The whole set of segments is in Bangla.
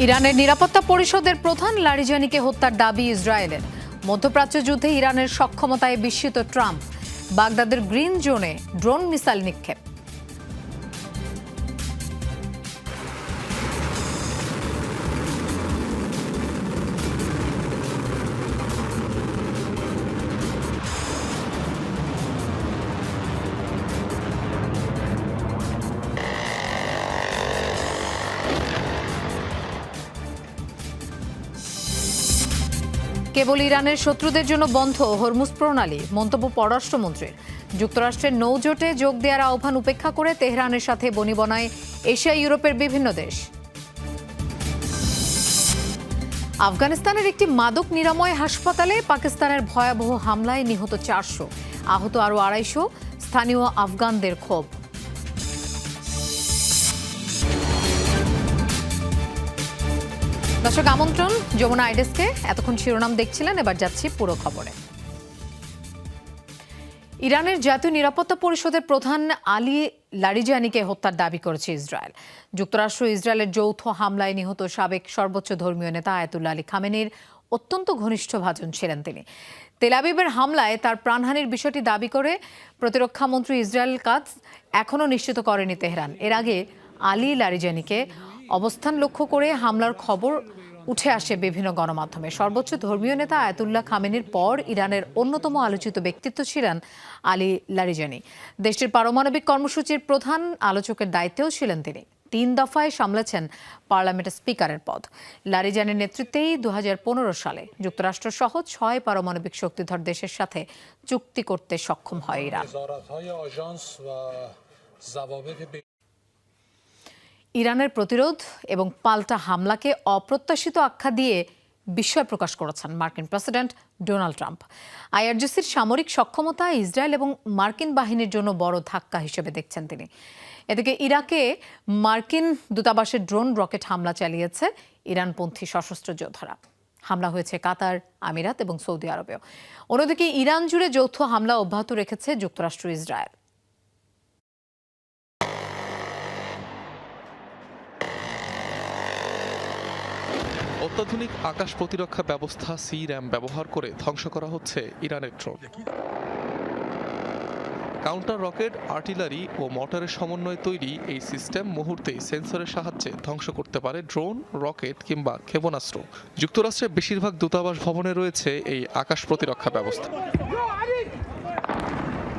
ইরানের নিরাপত্তা পরিষদের প্রধান লারিজানিকে হত্যার দাবি ইসরায়েলের। মধ্যপ্রাচ্য যুদ্ধে ইরানের সক্ষমতায় বিস্মিত ট্রাম্প। বাগদাদের গ্রিন জোনে ড্রোন মিসাইল নিক্ষেপ। কেবল ইরানের শত্রুদের জন্য বন্ধ হরমুজ প্রণালী, মন্তব্য পররাষ্ট্রমন্ত্রীর। যুক্তরাষ্ট্রের নৌজোটে যোগ দেওয়ার আহ্বান উপেক্ষা করে তেহরানের সাথে বনিবনায় এশিয়া ইউরোপের বিভিন্ন দেশ। আফগানিস্তানের একটি মাদক নিরাময় হাসপাতালে পাকিস্তানের ভয়াবহ হামলায় নিহত 400, আহত আরও 250। স্থানীয় আফগানদের ক্ষোভ। দর্শক আমন্ত্রণ যমুনা আইডেস্কে। এতক্ষণ শিরোনাম দেখছিলেন, এবার যাচ্ছি পুরো খবরে। ইরানের জাতীয় নিরাপত্তা পরিষদের প্রধান আলী লারিজানিকে হত্যার দাবি করেছে ইসরায়েল। যুক্তরাষ্ট্র ইসরায়েলের যৌথ হামলায় নিহত সাবেক সর্বোচ্চ ধর্মীয় নেতা আয়াতুল্লাহ আলী খামেনির অত্যন্ত ঘনিষ্ঠ ভাজন ছিলেন তিনি। তেল আবিবের হামলায় তার প্রাণহানির বিষয়টি দাবি করে প্রতিরক্ষামন্ত্রী ইসরায়েল কাতজ এখনও নিশ্চিত করেনি তেহরান। এর আগে আলী লারিজানিকে অবস্থান লক্ষ্য করে হামলার খবর উঠে আসে বিভিন্ন গণমাধ্যমে। সর্বোচ্চ ধর্মীয় নেতা আয়াতুল্লাহ খামেনির পর ইরানের অন্যতম আলোচিত ব্যক্তিত্ব ছিলেন আলী লারিজানি। দেশটির পারমাণবিক কর্মসূচির প্রধান আলোচকের দায়িত্বেও ছিলেন তিনি। 3 দফায় সামলেছেন পার্লামেন্টের স্পিকারের পদ। লারিজানির নেতৃত্বেই 2015 সালে যুক্তরাষ্ট্র সহ 6 পারমাণবিক শক্তিধর দেশের সাথে চুক্তি করতে সক্ষম হয় ইরান। ইরানের প্রতিরোধ এবং পাল্টা হামলাকে অপ্রত্যাশিত আখ্যা দিয়ে বিস্ময় প্রকাশ করেছেন মার্কিন প্রেসিডেন্ট ডোনাল্ড ট্রাম্প। আইআরজিসির সামরিক সক্ষমতা ইসরায়েল এবং মার্কিন বাহিনীর জন্য বড় ধাক্কা হিসেবে দেখছেন তিনি। এদিকে ইরাকে মার্কিন দূতাবাসের ড্রোন রকেট হামলা চালিয়েছে ইরানপন্থী সশস্ত্র যোদ্ধারা। হামলা হয়েছে কাতার, আমিরাত এবং সৌদি আরবেও। অন্যদিকে ইরান জুড়ে যৌথ হামলা অব্যাহত রেখেছে যুক্তরাষ্ট্র ইসরায়েল। অত্যাধুনিক আকাশ প্রতিরক্ষা ব্যবস্থা সি-র্যাম ব্যবহার করে ধ্বংস করা হচ্ছে ইরানের ড্রোন। কাউন্টার রকেট, আর্টিলারি ও মর্টারের সমন্বয়ে তৈরি এই সিস্টেম মুহূর্তেই সেন্সরের সাহায্যে ধ্বংস করতে পারে ড্রোন, রকেট কিংবা ক্ষেপণাস্ত্র। যুক্তরাষ্ট্রের বেশিরভাগ দূতাবাস ভবনে রয়েছে এই আকাশ প্রতিরক্ষা ব্যবস্থা।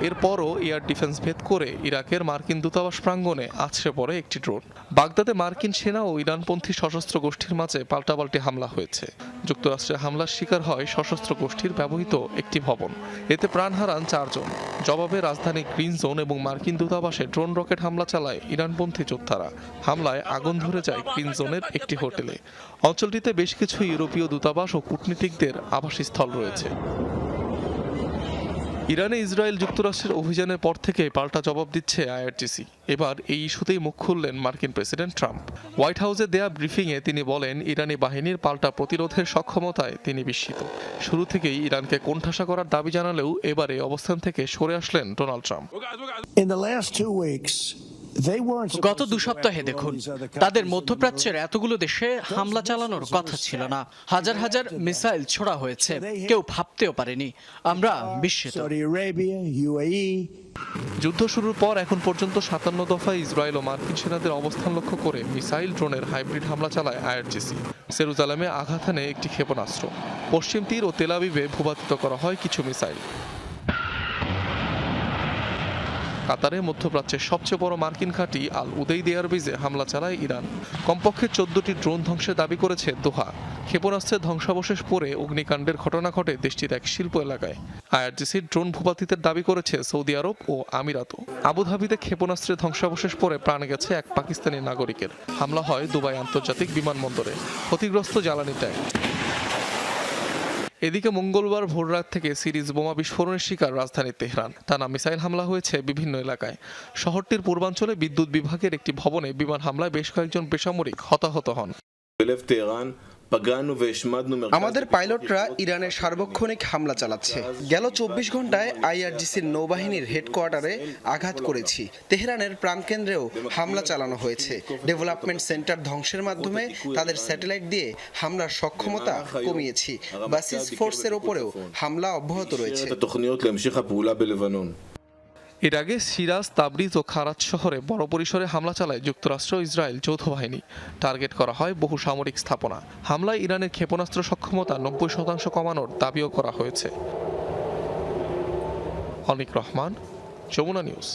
এরপরও এয়ার ডিফেন্স ভেদ করে ইরাকের মার্কিন দূতাবাস প্রাঙ্গণে আছড়ে পড়ে একটি ড্রোন। বাগদাদে মার্কিন সেনা ও ইরানপন্থী সশস্ত্র গোষ্ঠীর মাঝে পাল্টাপাল্টি হামলা হয়েছে। যুক্তরাষ্ট্রে হামলার শিকার হয় সশস্ত্র গোষ্ঠীর ব্যবহৃত একটি ভবন। এতে প্রাণ হারান 4 জন। জবাবে রাজধানী গ্রিন জোন এবং মার্কিন দূতাবাসে ড্রোন রকেট হামলা চালায় ইরানপন্থী যোদ্ধারা। হামলায় আগুন ধরে যায় গ্রিন জোনের একটি হোটেলে। অঞ্চলটিতে বেশ কিছু ইউরোপীয় দূতাবাস ও কূটনীতিকদের আবাসস্থল রয়েছে। ইরানে ইসরায়েল যুক্তরাষ্ট্রের অভিযানের পর থেকে পাল্টা জবাব দিচ্ছে আইআরজিসি। এবার এই ইস্যুতেই মুখ খুললেন মার্কিন প্রেসিডেন্ট ট্রাম্প। হোয়াইট হাউসে দেয়া ব্রিফিংয়ে তিনি বলেন, ইরানি বাহিনীর পাল্টা প্রতিরোধের সক্ষমতায় তিনি বিস্মিত। শুরু থেকেই ইরানকে কোণঠাসা করার দাবি জানালেও এবারে অবস্থান থেকে সরে আসলেন ডোনাল্ড ট্রাম্প। গত 2 সপ্তাহে দেখুন, তাদের মধ্যপ্রাচ্যের এতগুলো দেশে হামলা চালানোর কথা ছিল না। হাজার হাজার মিসাইল ছোড়া হয়েছে, কেউ ভাবতেও পারেনি। আমরা বিস্মিত। যুদ্ধ শুরুর পর এখন পর্যন্ত 57 দফায় ইসরায়েল ও মার্কিন সেনাদের অবস্থান লক্ষ্য করে মিসাইল, ড্রোনের হাইব্রিড হামলা চালায় আইআরজিসি। জেরুজালেমে আঘাত হানে একটি ক্ষেপণাস্ত্র। পশ্চিম তীর ও তেল আবিবে ভূপাতিত করা হয় কিছু মিসাইল। কাতারে মধ্যপ্রাচ্যের সবচেয়ে বড় মার্কিন ঘাঁটি আল উদেইদ এয়ারবেজে হামলা চালায় ইরান। কমপক্ষে 14টি ড্রোন ধ্বংসের দাবি করেছে দোহা। ক্ষেপণাস্ত্রের ধ্বংসাবশেষ পড়ে অগ্নিকাণ্ডের ঘটনা ঘটে দেশটির এক শিল্প এলাকায়। আইআরজিসির ড্রোন ভূপাতিতের দাবি করেছে সৌদি আরব ও আমিরাতও। আবুধাবিতে ক্ষেপণাস্ত্রের ধ্বংসাবশেষ পড়ে প্রাণ গেছে এক পাকিস্তানি নাগরিকের। হামলা হয় দুবাই আন্তর্জাতিক বিমানবন্দরে। ক্ষতিগ্রস্ত জ্বালানি ট্যাঙ্ক। এদিকে মঙ্গলবার ভোররাত থেকে সিরিজ বোমা বিস্ফোরণের শিকার রাজধানী তেহরান। টানা মিসাইল হামলা হয়েছে বিভিন্ন এলাকায়। শহরটির পূর্বাঞ্চলে বিদ্যুৎ বিভাগের একটি ভবনে বিমান হামলায় বেশ কয়েকজন বেসামরিক হতাহত হন। আমাদের পাইলটরা ইরানের সার্বক্ষণিক হামলা চালাচ্ছে। গেল 24 ঘন্টায় আইআরজিসির নৌবাহিনীর হেডকোয়ার্টারে আঘাত করেছি। তেহরানের প্রাণকেন্দ্রেও হামলা চালানো হয়েছে। ডেভেলপমেন্ট সেন্টার ধ্বংসের মাধ্যমে তাদের স্যাটেলাইট দিয়ে হামলার সক্ষমতা কমিয়েছি। বাসিস ফোর্সের ওপরেও হামলা অব্যাহত রয়েছে। এর আগে সিরাজ, তাবরিজ ও খারাত শহরে বড় পরিসরে হামলা চালায় যুক্তরাষ্ট্র ও ইসরায়েল যৌথ বাহিনী। টার্গেট করা হয় বহু সামরিক স্থাপনা। হামলায় ইরানের ক্ষেপণাস্ত্র সক্ষমতা 90% কমানোর দাবিও করা হয়েছে। অনিক রহমান, যমুনা নিউজ।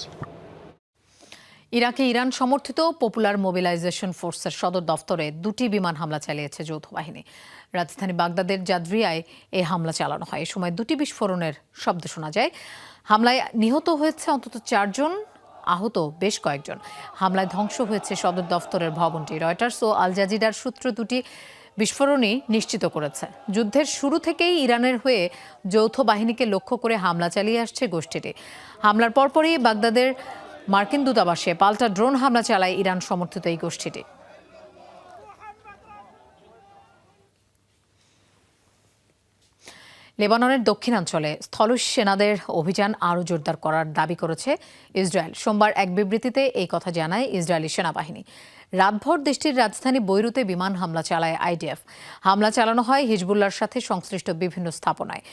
ইরাকে ইরান সমর্থিত পপুলার মোবিলাইজেশন ফোর্সের সদর দফতরে 2টি বিমান হামলা চালিয়েছে যৌথ বাহিনী। রাজধানী বাগদাদের জাদরিয়ায় এই হামলা চালানো হয়। এ সময় 2টি বিস্ফোরণের শব্দ শোনা যায়। হামলায় নিহত হয়েছে অন্তত 4 জন, আহত বেশ কয়েকজন। হামলায় ধ্বংস হয়েছে সদর দফতরের ভবনটি। রয়টার্স ও আল জাজিরার সূত্র 2টি বিস্ফোরণই নিশ্চিত করেছে। যুদ্ধের শুরু থেকেই ইরানের হয়ে যৌথ বাহিনীকে লক্ষ্য করে হামলা চালিয়ে আসছে গোষ্ঠীটি। হামলার পরপরই বাগদাদের মার্কিন দূতাবাসে পাল্টা ড্রোন হামলা চালায় ইরান সমর্থিত এই গোষ্ঠীটি। লেবাননের দক্ষিণাঞ্চলে স্থল সেনাদের অভিযান আরও জোরদার করার দাবি করেছে ইসরায়েল। সোমবার এক বিবৃতিতে এই কথা জানায় ইসরায়েলি সেনাবাহিনী। রাতভর দেশটির রাজধানী বৈরুতে বিমান হামলা চালায় আইডিএফ। হামলা চালানো হয় হিজবুল্লাহর সাথে সংশ্লিষ্ট বিভিন্ন স্থাপনায়।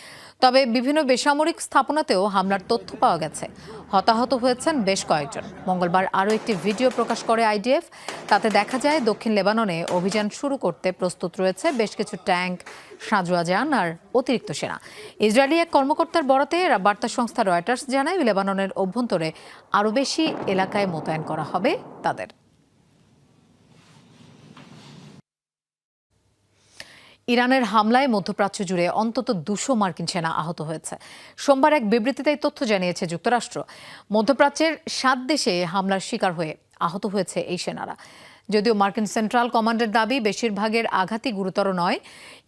তবে বিভিন্ন বেসামরিক স্থাপনাতেও হামলার তথ্য পাওয়া গেছে। হতাহত হয়েছেন বেশ কয়েকজন। মঙ্গলবার আরও একটি ভিডিও প্রকাশ করে আইডিএফ। তাতে দেখা যায় দক্ষিণ লেবাননে অভিযান শুরু করতে প্রস্তুত রয়েছে বেশ কিছু ট্যাঙ্ক, সাঁজোয়া যান আর অতিরিক্ত সেনা। ইসরায়েলি এক কর্মকর্তার বরাতে বার্তা সংস্থা রয়টার্স জানায় লেবাননের অভ্যন্তরে আরও বেশি এলাকায় মোতায়েন করা হবে তাদের। ইরানের হামলায় মধ্যপ্রাচ্য জুড়ে অন্তত 200 মার্কিন সেনা আহত হয়েছে। সোমবার এক বিবৃতিতে এই তথ্য জানিয়েছে যুক্তরাষ্ট্র। মধ্যপ্রাচ্যের 7 দেশে হামলার শিকার হয়ে আহত হয়েছে এই সেনারা। যদিও মার্কিন সেন্ট্রাল কমান্ডের দাবি বেশিরভাগের আঘাতই গুরুতর নয়।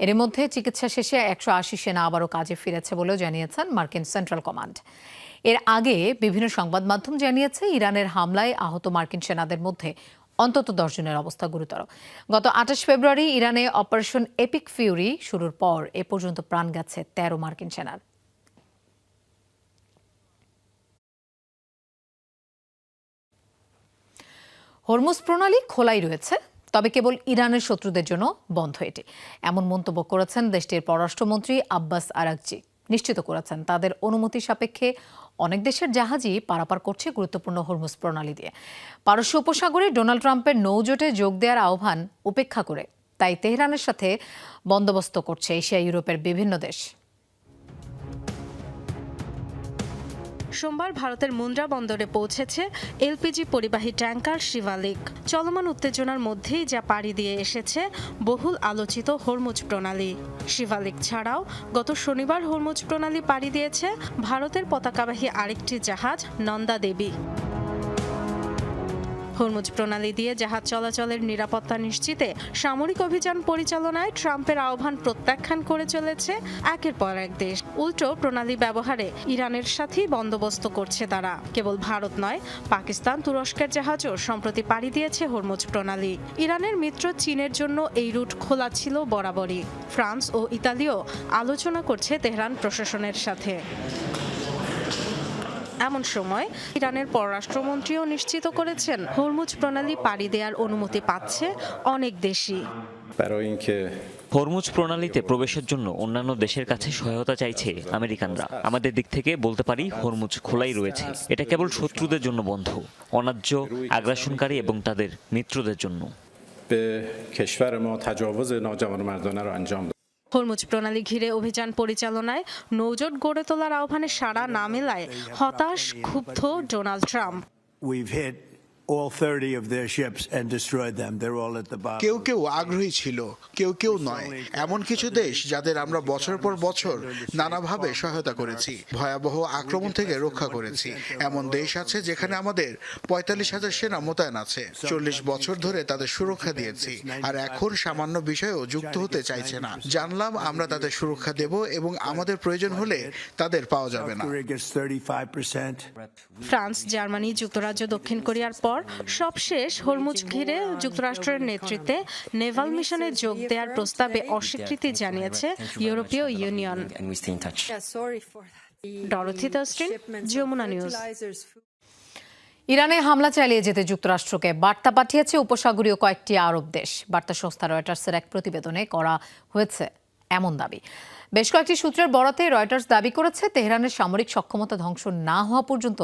এর মধ্যে চিকিৎসা শেষে 180 সেনা আবারও কাজে ফিরেছে বলেও জানিয়েছেন মার্কিন সেন্ট্রাল কমান্ড। এর আগে বিভিন্ন সংবাদ মাধ্যম জানিয়েছে ইরানের হামলায় আহত মার্কিন সেনাদের মধ্যে অন্তত 10 জনের অবস্থা গুরুতর। গত 28 ফেব্রুয়ারি ইরানে অপারেশন এপিক ফিউরি শুরুর পর এ পর্যন্ত প্রাণ গেছে 13 মার্কিন সেনার। হরমুজ প্রণালী খোলাই রয়েছে, তবে কেবল ইরানের শত্রুদের জন্য বন্ধ এটি। এমন মন্তব্য করেছেন দেশটির পররাষ্ট্রমন্ত্রী আব্বাস আরাগচি। নিশ্চিত করেছেন তাদের অনুমতি সাপেক্ষে অনেক দেশের জাহাজই পারাপার করছে গুরুত্বপূর্ণ হরমুজ প্রণালী দিয়ে। পারস্য উপসাগরে ডোনাল্ড ট্রাম্পের নৌজোটে যোগ দেওয়ার আহ্বান উপেক্ষা করে তাই তেহরানের সাথে বন্দোবস্ত করছে এশিয়া ইউরোপের বিভিন্ন দেশ। সোমবার ভারতের মুন্দ্রা বন্দরে পৌঁছেছে এলপিজি পরিবাহী ট্যাঙ্কার শিভালিক। চলমান উত্তেজনার মধ্যেই যা পাড়ি দিয়ে এসেছে বহুল আলোচিত হরমুজ প্রণালী। শিভালিক ছাড়াও গত শনিবার হরমুজ প্রণালী পাড়ি দিয়েছে ভারতের পতাকাবাহী আরেকটি জাহাজ নন্দা দেবী। হরমুজ প্রণালী দিয়ে জাহাজ চলাচলের নিরাপত্তা নিশ্চিতে সামরিক অভিযান পরিচালনায় ট্রাম্পের আহ্বান প্রত্যাখ্যান করে চলেছে একের পর এক দেশ। উল্টো প্রণালী ব্যবহারে ইরানের সাথেই বন্দোবস্ত করছে তারা। কেবল ভারত নয়, পাকিস্তান, তুরস্কের জাহাজও সম্প্রতি পাড়ি দিয়েছে হরমুজ প্রণালী। ইরানের মিত্র চীনের জন্য এই রুট খোলা ছিল বরাবরই। ফ্রান্স ও ইতালিও আলোচনা করছে তেহরান প্রশাসনের সাথে। এমন সময় ইরানের পররাষ্ট্রমন্ত্রীও নিশ্চিত করেছেন হরমুজ প্রণালী পাড়ি দেওয়ার অনুমতি পাচ্ছে অনেক দেশই। হরমুজ প্রণালীতে প্রবেশের জন্য অন্যান্য দেশের কাছে সহায়তা চাইছে আমেরিকানরা। আমাদের দিক থেকে বলতে পারি হরমুজ খোলাই রয়েছে। এটা কেবল শত্রুদের জন্য বন্ধ, অন্যায্য আগ্রাসনকারী এবং তাদের মিত্রদের জন্য। হরমুজ প্রণালী ঘিরে অভিযান পরিচালনায় নৌজোট গড়ে তোলার আহ্বানে সাড়া না মেলায় হতাশ, ক্ষুব্ধ ডোনাল্ড ট্রাম্প। কেউ কেউ আগ্রহী ছিল, কেউ কেউ নয়। এমন কিছু দেশ যাদের আমরা বছর পর বছর নানাভাবে সহায়তা করেছি, ভয়াবহ আক্রমণ থেকে রক্ষা করেছি। এমন দেশ আছে যেখানে আমাদের 45,000 সেনা মোতায়েন আছে। 40 বছর ধরে তাদের সুরক্ষা দিয়েছি, আর এখন সামান্য বিষয়েও যুক্ত হতে চাইছে না। জানলাম আমরা তাদের সুরক্ষা দেব এবং আমাদের প্রয়োজন হলে তাদের পাওয়া যাবে না। ফ্রান্স, জার্মানি, যুক্তরাজ্য, দক্ষিণ কোরিয়ার পর পর সবশেষ হরমুজ ঘিরে যুক্তরাষ্ট্রের নেতৃত্বে নেভাল মিশনে যোগ দেওয়ার প্রস্তাবে অস্বীকৃতি জানিয়েছে ইউরোপীয় union. Dorothy Thurstin, Jamuna news. ইরানে হামলা চালিয়ে যেতে যুক্তরাষ্ট্রকে বার্তা পাঠিয়েছে উপসাগরীয় কয়েকটি আরব দেশ। বার্তা সংস্থা রয়টার্সের এক প্রতিবেদনে করা হয়েছে এমন দাবি। বেশ কয়েকটি সূত্রের বরাতে রয়টার্স দাবি করেছে তেহরানের সামরিক সক্ষমতা ধ্বংস না হওয়া পর্যন্ত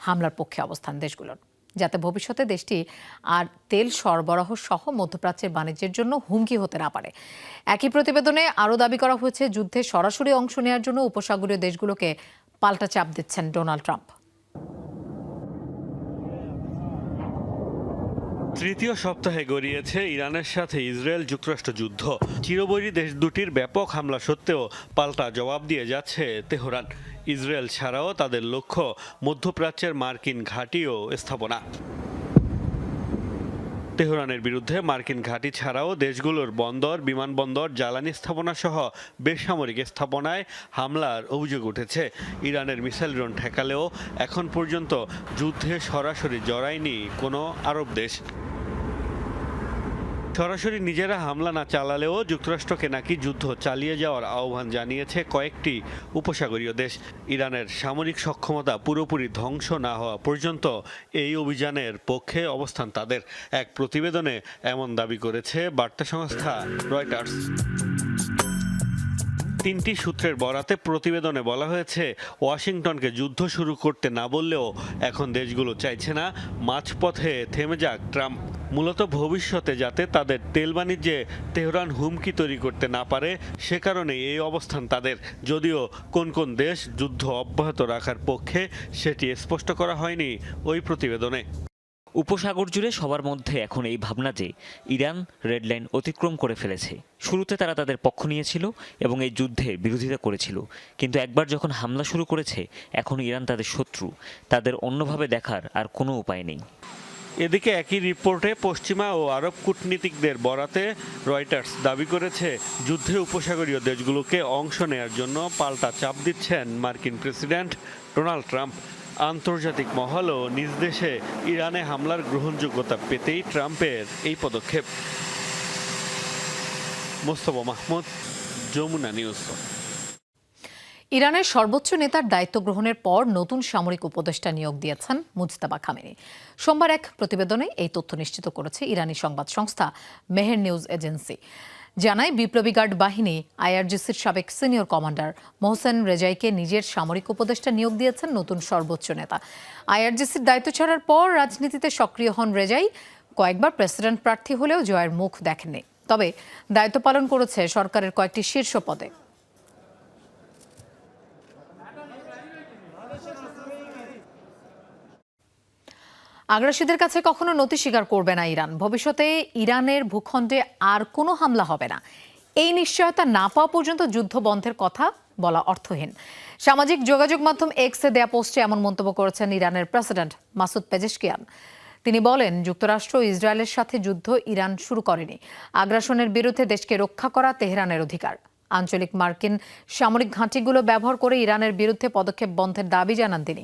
হামলার পক্ষে অবস্থান দেশগুলোর, যাতে ভবিষ্যতে দেশটি আর তেল সরবরাহ সহ মধ্যপ্রাচ্যের বাণিজ্যের জন্য হুমকি হতে না পারে। একই প্রতিবেদনে আরও দাবি করা হয়েছে যুদ্ধে সরাসরি অংশ নেওয়ার জন্য উপসাগরীয় দেশগুলোকে পাল্টা চাপ দিচ্ছেন ডোনাল্ড ট্রাম্প। তৃতীয় সপ্তাহে গড়িয়েছে ইরানের সাথে ইসরায়েল যুক্তরাষ্ট্র যুদ্ধ। চিরবৈরী দেশ দুটির ব্যাপক হামলা সত্ত্বেও পাল্টা জবাব দিয়ে যাচ্ছে তেহরান। ইসরায়েল ছাড়াও তাদের লক্ষ্য মধ্যপ্রাচ্যের মার্কিন ঘাঁটি ও স্থাপনা। তেহরানের বিরুদ্ধে মার্কিন ঘাঁটি ছাড়াও দেশগুলোর বন্দর, বিমানবন্দর, জ্বালানি স্থাপনা সহ বেসামরিক স্থাপনায় হামলার অভিযোগ উঠেছে। ইরানের মিসাইল ড্রোন ঠেকালেও এখন পর্যন্ত যুদ্ধে সরাসরি জড়ায়নি কোনো আরব দেশ। সরাসরি নিজেরা হামলা না চালালেও যুক্তরাষ্ট্রকে নাকি যুদ্ধ চালিয়ে যাওয়ার আহ্বান জানিয়েছে কয়েকটি উপসাগরীয় দেশ। ইরানের সামরিক সক্ষমতা পুরোপুরি ধ্বংস না হওয়া পর্যন্ত এই অভিযানের পক্ষে অবস্থান তাদের। এক প্রতিবেদনে এমন দাবি করেছে বার্তা সংস্থা রয়টার্স। তিনটি সূত্রের বরাতে প্রতিবেদনে বলা হয়েছে ওয়াশিংটনকে যুদ্ধ শুরু করতে না বললেও এখন দেশগুলো চাইছে না মাঝপথে থেমে যাক ট্রাম্প। মূলত ভবিষ্যতে যাতে তাদের তেল বাণিজ্যে তেহরান হুমকি তৈরি করতে না পারে সে কারণে এই অবস্থান তাদের। যদিও কোন কোন দেশ যুদ্ধ অব্যাহত রাখার পক্ষে সেটি স্পষ্ট করা হয়নি ওই প্রতিবেদনে। উপসাগর জুড়ে সবার মধ্যে এখন এই ভাবনা যে ইরান রেড লাইন অতিক্রম করে ফেলেছে। শুরুতে তারা তাদের পক্ষ নিয়েছিল এবং এই যুদ্ধের বিরোধিতা করেছিল, কিন্তু একবার যখন হামলা শুরু করেছে এখন ইরান তাদের শত্রু। তাদের অন্যভাবে দেখার আর কোনো উপায় নেই। এদিকে একই রিপোর্টে পশ্চিমা ও আরব কূটনীতিকদের বরাতে রয়টার্স দাবি করেছে যুদ্ধে উপসাগরীয় দেশগুলোকে অংশ নেয়ার জন্য পাল্টা চাপ দিচ্ছেন মার্কিন প্রেসিডেন্ট ডোনাল্ড ট্রাম্প। আন্তর্জাতিক মহলও নিজ দেশে ইরানে হামলার গ্রহণযোগ্যতা পেতেই ট্রাম্পের এই পদক্ষেপ। মোস্তফা মাহমুদ, যমুনা নিউজ। ইরানের সর্বোচ্চ নেতার দায়িত্ব গ্রহণের পর নতুন সামরিক উপদেষ্টা নিয়োগ দিয়েছেন মুজতাবা খামেনি। সোমবার এক প্রতিবেদনে এই তথ্য নিশ্চিত করেছে ইরানি সংবাদ সংস্থা মেহের নিউজ এজেন্সি। জানায় বিপ্লবী গার্ড বাহিনী আইআরজিসির সাবেক সিনিয়র কমান্ডার মোহসেন রেজাইকে নিজের সামরিক উপদেষ্টা নিয়োগ দিয়েছেন নতুন সর্বোচ্চ নেতা। আইআরজিসির দায়িত্ব ছাড়ার পর রাজনীতিতে সক্রিয় হন রেজাই। কয়েকবার প্রেসিডেন্ট প্রার্থী হলেও জয়ের মুখ দেখেননি, তবে দায়িত্ব পালন করেছে সরকারের কয়েকটি শীর্ষ পদে। আগ্রাসীদের কাছে কখনো নতি স্বীকার করবে না ইরান। ভবিষ্যতে ইরানের ভূখণ্ডে আর কোনো হামলা হবে না, এই নিশ্চয়তা না পাওয়া পর্যন্ত যুদ্ধ বন্ধের কথা বলা অর্থহীন। সামাজিক যোগাযোগ মাধ্যম এক্সে দেয়া পোস্টে এমন মন্তব্য করেছেন ইরানের প্রেসিডেন্ট মাসুদ পেজেশকিয়ান। তিনি বলেন, যুক্তরাষ্ট্র ইসরায়েলের সাথে যুদ্ধ ইরান শুরু করেনি। আগ্রাসনের বিরুদ্ধে দেশকে রক্ষা করা তেহরানের অধিকার। আঞ্চলিক মার্কিন সামরিক ঘাঁটিগুলো ব্যবহার করে ইরানের বিরুদ্ধে পদক্ষেপ বন্ধের দাবি জানান তিনি।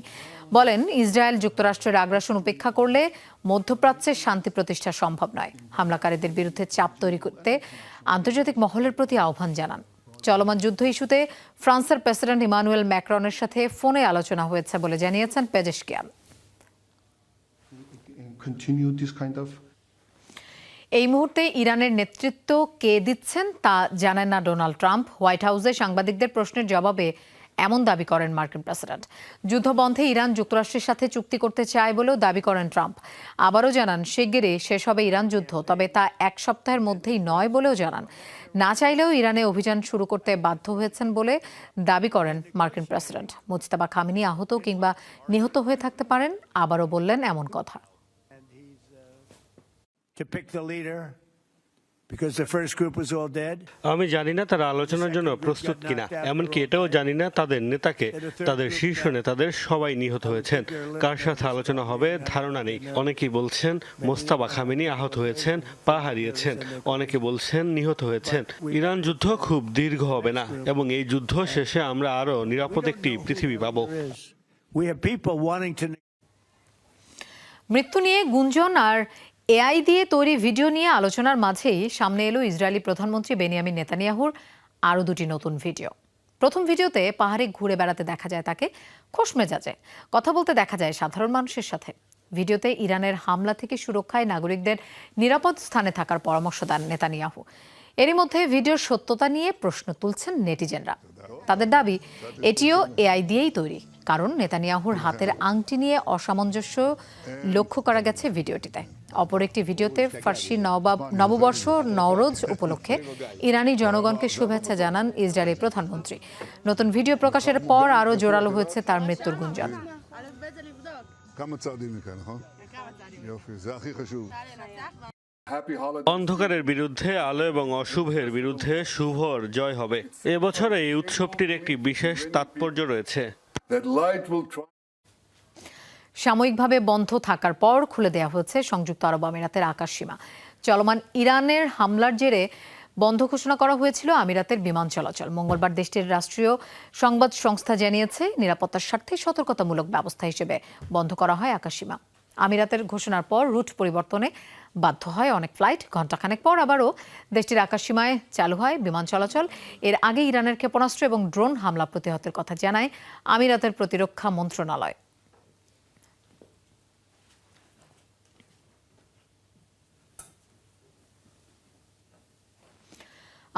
বলেন, ইসরায়েল যুক্তরাষ্ট্রের আগ্রাসন উপেক্ষা করলে মধ্যপ্রাচ্যে শান্তি প্রতিষ্ঠা সম্ভব নয়। হামলাকারীদের বিরুদ্ধে চাপ তৈরি করতে আন্তর্জাতিক মহলের প্রতি আহ্বান জানান। চলমান যুদ্ধ ইস্যুতে ফ্রান্সের প্রেসিডেন্ট ইমানুয়েল ম্যাক্রনের সাথে ফোনে আলোচনা হয়েছে বলে জানিয়েছেন পেজেশকিয়ান। এই মুহূর্তে ইরানের নেতৃত্ব কে দিচ্ছেন তা জানেন না ডোনাল্ড ট্রাম্প। হোয়াইট হাউসে সাংবাদিকদের প্রশ্নের জবাবে এমন দাবি করেন মার্কিন প্রেসিডেন্ট। যুদ্ধবন্ধে ইরান যুক্তরাষ্ট্রের সাথে চুক্তি করতে চায় বলেও দাবি করেন ট্রাম্প। আবারও জানান, শিগগিরই শেষ হবে ইরান যুদ্ধ, তবে তা এক সপ্তাহের মধ্যেই নয় বলেও জানান। না চাইলেও ইরানে অভিযান শুরু করতে বাধ্য হয়েছেন বলে দাবি করেন মার্কিন প্রেসিডেন্ট। মুজতাবা খামেনি আহত কিংবা নিহত হয়ে থাকতে পারেন, আবারও বললেন এমন কথা। আমি জানি না তারা আলোচনার জন্য প্রস্তুত কিনা, এমনকি এটাও জানি না তাদের নেতাকে, তাদের শীর্ষ নেতাদের সবাই নিহত হয়েছেন। কার সাথে আলোচনা হবে ধারণা নেই। অনেকেই বলছেন মোস্তাবা খামেনি আহত হয়েছেন, পা হারিয়েছেন, অনেকে বলছেন নিহত হয়েছেন। ইরান যুদ্ধ খুব দীর্ঘ হবে না এবং এই যুদ্ধ শেষে আমরা আরো নিরাপদ একটি পৃথিবী পাবো। মৃত্যু নিয়ে গুঞ্জন আর এআই দিয়ে তৈরি ভিডিও নিয়ে আলোচনার মাঝেই সামনে এলো ইসরায়েলি প্রধানমন্ত্রী বেনিয়ামিন নেতানিয়াহুর আরও দুটি নতুন ভিডিও। প্রথম ভিডিওতে পাহাড়ে ঘুরে বেড়াতে দেখা যায় তাকে, খোশ মেজাজে কথা বলতে দেখা যায় সাধারণ মানুষের সাথে। ভিডিওতে ইরানের হামলা থেকে সুরক্ষায় নাগরিকদের নিরাপদ স্থানে থাকার পরামর্শ দেন নেতানিয়াহু। এরই মধ্যে ভিডিওর সত্যতা নিয়ে প্রশ্ন তুলছেন নেটিজেনরা। তাদের দাবি এটিও এআই দিয়েই তৈরি, কারণ নেতানিয়াহুর হাতের আংটি নিয়ে অসামঞ্জস্য লক্ষ্য করা গেছে ভিডিওটিতে। অপর একটি ভিডিওতে ফার্সি নববর্ষ নওরোজ উপলক্ষে ইরানি জনগণকে শুভেচ্ছা জানান ইসরায়েলি প্রধানমন্ত্রী। নতুন ভিডিও প্রকাশের পর আরও জোরালো হয়েছে তার মৃত্যুর গুঞ্জন। অন্ধকারের বিরুদ্ধে আলো এবং অশুভের বিরুদ্ধে শুভর জয় হবে। এবছরে এই উৎসবটির একটি বিশেষ তাৎপর্য রয়েছে। সাময়িকভাবে বন্ধ থাকার পর খুলে দেওয়া হয়েছে সংযুক্ত আরব আমিরাতের আকাশসীমা। চলমান ইরানের হামলার জেরে বন্ধ ঘোষণা করা হয়েছিল আমিরাতের বিমান চলাচল। মঙ্গলবার দেশটির রাষ্ট্রীয় সংবাদ সংস্থা জানিয়েছে, নিরাপত্তার স্বার্থে সতর্কতামূলক ব্যবস্থা হিসেবে বন্ধ করা হয় আকাশসীমা। আমিরাতের ঘোষণার পর রুট পরিবর্তনে বাধ্য হয় অনেক ফ্লাইট। ঘণ্টাখানেক পর আবারও দেশটির আকাশসীমায় চালু হয় বিমান চলাচল। এর আগে ইরানের ক্ষেপণাস্ত্র এবং ড্রোন হামলা প্রতিহতের কথা জানায় আমিরাতের প্রতিরক্ষা মন্ত্রণালয়।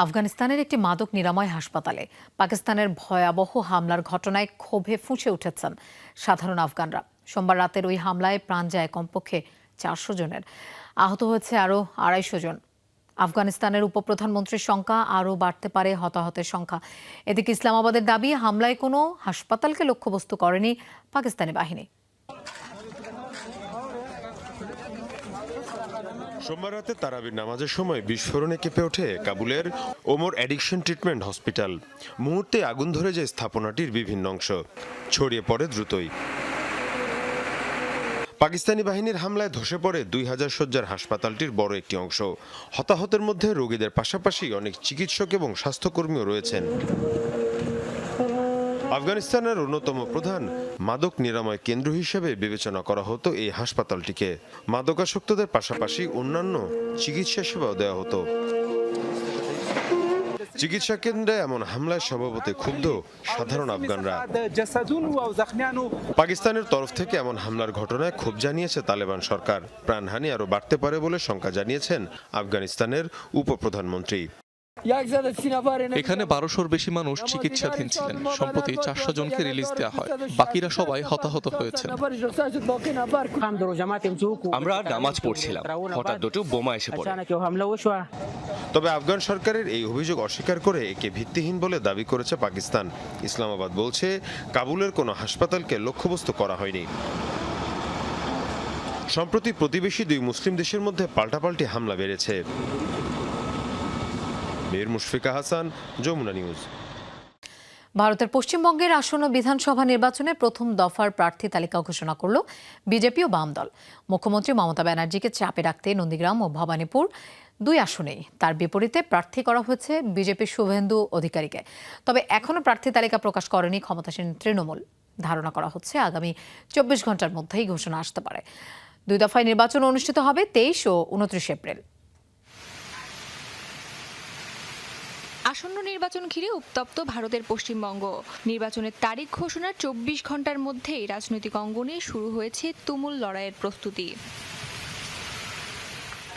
আফগানিস্তানের একটি মাদক নিরাময় হাসপাতালে পাকিস্তানের ভয়াবহ হামলার ঘটনায় ক্ষোভে ফুঁসে উঠেছেন সাধারণ আফগানরা। সোমবার রাতের ওই হামলায় প্রাণ যায় কমপক্ষে 400 জনের, আহত হয়েছে আরও 250 জন। আফগানিস্তানের উপপ্রধানমন্ত্রীর সংখ্যা আরও বাড়তে পারে হতাহতের সংখ্যা। এদিকে ইসলামাবাদের দাবি, হামলায় কোনো হাসপাতালকে লক্ষ্যবস্তু করেনি পাকিস্তানি বাহিনী। সোমবার রাতে তারাবির নামাজের সময় বিস্ফোরণে কেঁপে ওঠে কাবুলের ওমর অ্যাডিকশন ট্রিটমেন্ট হসপিটাল। মুহূর্তে আগুন ধরে যায় স্থাপনাটির বিভিন্ন অংশ, ছড়িয়ে পড়ে দ্রুতই। পাকিস্তানি বাহিনীর হামলায় ধসে পড়ে 2000 শয্যার হাসপাতালটির বড় একটি অংশ। হতাহতের মধ্যে রোগীদের পাশাপাশি অনেক চিকিৎসক এবং স্বাস্থ্যকর্মীও রয়েছেন। আফগানিস্তানের অন্যতম প্রধান মাদক নিরাময় কেন্দ্র হিসেবে বিবেচনা করা হতো এই হাসপাতালটিকে। মাদকাসক্তদের পাশাপাশি অন্যান্য চিকিৎসা সেবাও দেওয়া হতো। চিকিৎসা কেন্দ্রে এমন হামলায় স্বভাবতই ক্ষুব্ধ সাধারণ আফগানরা। পাকিস্তানের তরফ থেকে এমন হামলার ঘটনায় ক্ষোভ জানিয়েছে তালেবান সরকার। প্রাণহানি আরও বাড়তে পারে বলে শঙ্কা জানিয়েছেন আফগানিস্তানের উপপ্রধানমন্ত্রী। এখানে 1200-র বেশি মানুষ চিকিৎসাধীন ছিলেন। সম্প্রতি 400 জনকে রিলিজ দেওয়া হয়, বাকিরা সবাই হতাহত হয়েছেন। আমরা নামাজ পড়ছিলাম, হঠাৎ দুটো বোমা এসে পড়ে। তবে আফগান সরকারের এই অভিযোগ অস্বীকার করে একে ভিত্তিহীন বলে দাবি করেছে পাকিস্তান। ইসলামাবাদ বলছে কাবুলের কোনো হাসপাতালকে লক্ষ্যবস্তু করা হয়নি। সম্প্রতি প্রতিবেশী দুই মুসলিম দেশের মধ্যে পাল্টাপাল্টি হামলা বেড়েছে। মীর মুশফিকা হাসান, যমুনা নিউজ। ভারতের পশ্চিমবঙ্গের আসন্ন বিধানসভা নির্বাচনে প্রথম দফার প্রার্থী তালিকা ঘোষণা করল বিজেপি ও বাম দল। মুখ্যমন্ত্রী মমতা ব্যানার্জিকে চাপে রাখতে নন্দীগ্রাম ও ভবানীপুর 2 আসনেই তার বিপরীতে প্রার্থী করা হয়েছে বিজেপির শুভেন্দু অধিকারীকে। তবে এখনও প্রার্থী তালিকা প্রকাশ করেনি ক্ষমতাসীন তৃণমূল। ধারণা করা হচ্ছে আগামী 24 ঘন্টার মধ্যেই ঘোষণা আসতে পারে। 2 দফায় নির্বাচন অনুষ্ঠিত হবে 23 ও 29 এপ্রিল। আসন্ন নির্বাচন ঘিরে উত্তপ্ত ভারতের পশ্চিমবঙ্গ। নির্বাচনের তারিখ ঘোষণার 24 ঘন্টার মধ্যেই রাজনৈতিক অঙ্গনে শুরু হয়েছে তুমুল লড়াইয়ের প্রস্তুতি।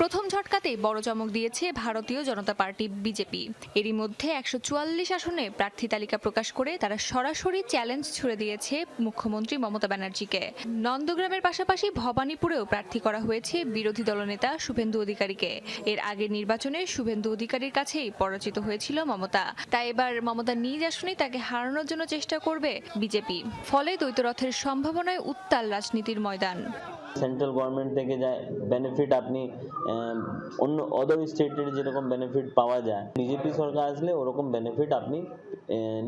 প্রথম ঝটকাতেই বড় চমক দিয়েছে ভারতীয় জনতা পার্টি বিজেপি। এরই মধ্যে 144 আসনে প্রার্থী তালিকা প্রকাশ করে তারা সরাসরি চ্যালেঞ্জ ছুড়ে দিয়েছে মুখ্যমন্ত্রী মমতা ব্যানার্জিকে। নন্দগ্রামের পাশাপাশি ভবানীপুরেও প্রার্থী করা হয়েছে বিরোধী দলনেতা শুভেন্দু অধিকারীকে। এর আগের নির্বাচনে শুভেন্দু অধিকারীর কাছেই পরাজিত হয়েছিল মমতা। তাই এবার মমতা নিজ আসনেই তাকে হারানোর জন্য চেষ্টা করবে বিজেপি। ফলে দ্বৈতরথের সম্ভাবনায় উত্তাল রাজনীতির ময়দান। সেন্ট্রাল গভর্নমেন্ট থেকে যা বেনিফিট আপনি অন্য অদার স্টেটের যেরকম বেনিফিট পাওয়া যায়, বিজেপি সরকার আসলে ওরকম বেনিফিট আপনি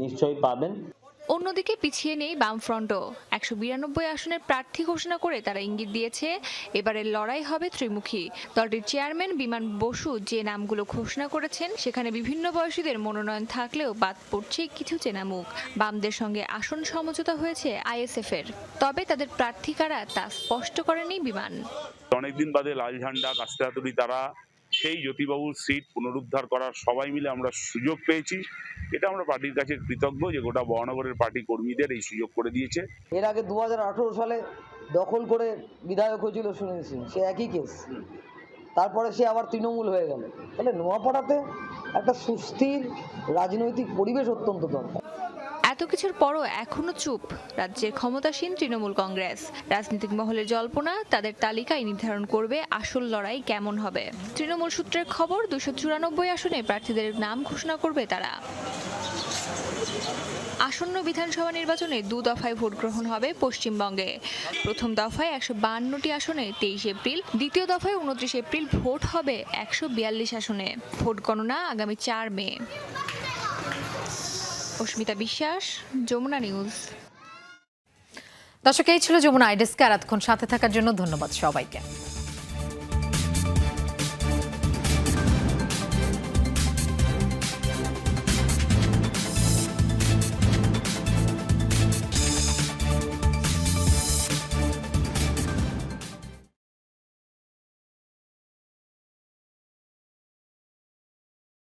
নিশ্চয়ই পাবেন। অন্যদিকে পিছিয়ে নেই বামফ্রন্টও। 192 আসনের প্রার্থী ঘোষণা করে তারা ইঙ্গিত দিয়েছে এবারের লড়াই হবে ত্রিমুখী। দলটির চেয়ারম্যান বিমান বসু যে নামগুলো ঘোষণা করেছেন সেখানে বিভিন্ন বয়সীদের মনোনয়ন থাকলেও বাদ পড়ছে কিছু চেনা মুখ। বামদের সঙ্গে আসন সমঝোতা হয়েছে আইএসএফ-এর, তবে তাদের প্রার্থী কারা তা স্পষ্ট করেনি বিমান। অনেকদিন বাদে লাল ঝান্ডা কাস্তে হাতুড়ি তারা সেই জ্যোতিবাবুর সিট পুনরুদ্ধার করার সবাই মিলে আমরা সুযোগ পেয়েছি। এটা আমরা পার্টির কাছে কৃতজ্ঞ যে গোটা বরানগরের পার্টি কর্মীদের এই সুযোগ করে দিয়েছে। এর আগে 2018 সালে দখল করে বিধায়ক হয়েছিল সুনীল সিং, সে একই কেস। তারপরে সে আবার তৃণমূল হয়ে গেল। তাহলে নোয়াপাড়াতে একটা সুস্থির রাজনৈতিক পরিবেশ অত্যন্ত দরকার। এত কিছুর পরও এখনো চুপ রাজ্যের ক্ষমতাসীন তৃণমূল কংগ্রেস। রাজনৈতিক মহলের জল্পনা তাদের তালিকায় নির্ধারণ করবে আসল লড়াই কেমন হবে। তৃণমূল সূত্রের খবর 294 আসনে প্রার্থীদের নাম ঘোষণা করবে তারা। আসন্ন বিধানসভা নির্বাচনে 2 দফায় ভোট গ্রহণ হবে পশ্চিমবঙ্গে। প্রথম দফায় 152টি আসনে 23 এপ্রিল, দ্বিতীয় দফায় 29 এপ্রিল ভোট হবে 142 আসনে। ভোট গণনা আগামী 4 মে। অস্মিতা বিশ্বাস, যমুনা নিউজ। দর্শক, এই ছিল যমুনা আইডেস্কে। আর এতক্ষণ সাথে থাকার জন্য ধন্যবাদ সবাইকে।